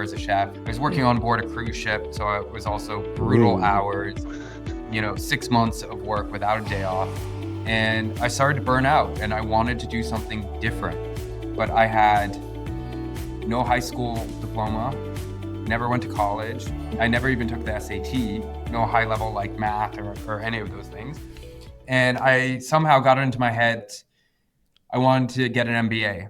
as a chef. I was working on board a cruise ship, so it was also brutal hours, 6 months of work without a day off. And I started to burn out, and I wanted to do something different. But I had no high school diploma, never went to college. I never even took the SAT, no high level like math or any of those things. And I somehow got it into my head, I wanted to get an MBA.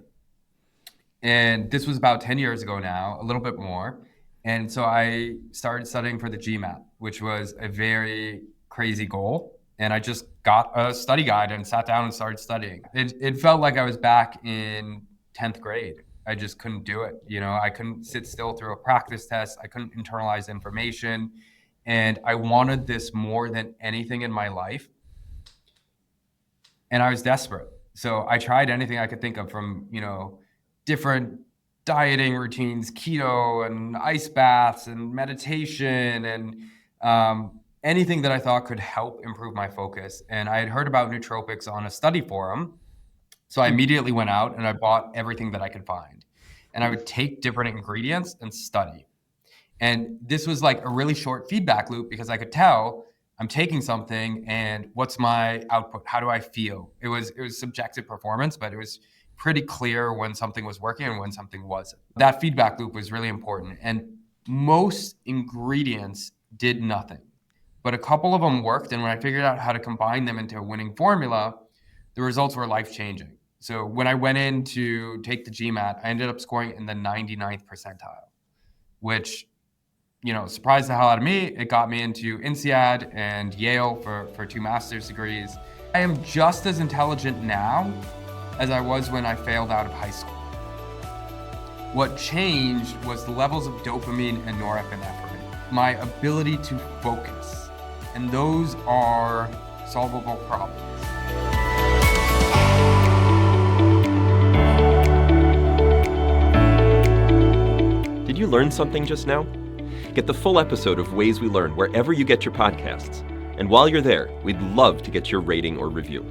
And this was about 10 years ago now, a little bit more. And so I started studying for the GMAT, which was a very crazy goal. And I just got a study guide and sat down and started studying. It felt like I was back in 10th grade. I just couldn't do it. I couldn't sit still through a practice test. I couldn't internalize information. And I wanted this more than anything in my life. And I was desperate. So I tried anything I could think of, from, different dieting routines, keto and ice baths and meditation and anything that I thought could help improve my focus. And I had heard about nootropics on a study forum. So I immediately went out and I bought everything that I could find. And I would take different ingredients and study. And this was like a really short feedback loop, because I could tell I'm taking something and what's my output? How do I feel? It was subjective performance, but it was pretty clear when something was working and when something wasn't. That feedback loop was really important. And most ingredients did nothing, but a couple of them worked. And when I figured out how to combine them into a winning formula, the results were life-changing. So when I went in to take the GMAT, I ended up scoring in the 99th percentile, which, surprised the hell out of me. It got me into INSEAD and Yale for 2 master's degrees. I am just as intelligent now as I was when I failed out of high school. What changed was the levels of dopamine and norepinephrine, my ability to focus, and those are solvable problems. Did you learn something just now? Get the full episode of Ways We Learn wherever you get your podcasts. And while you're there, we'd love to get your rating or review.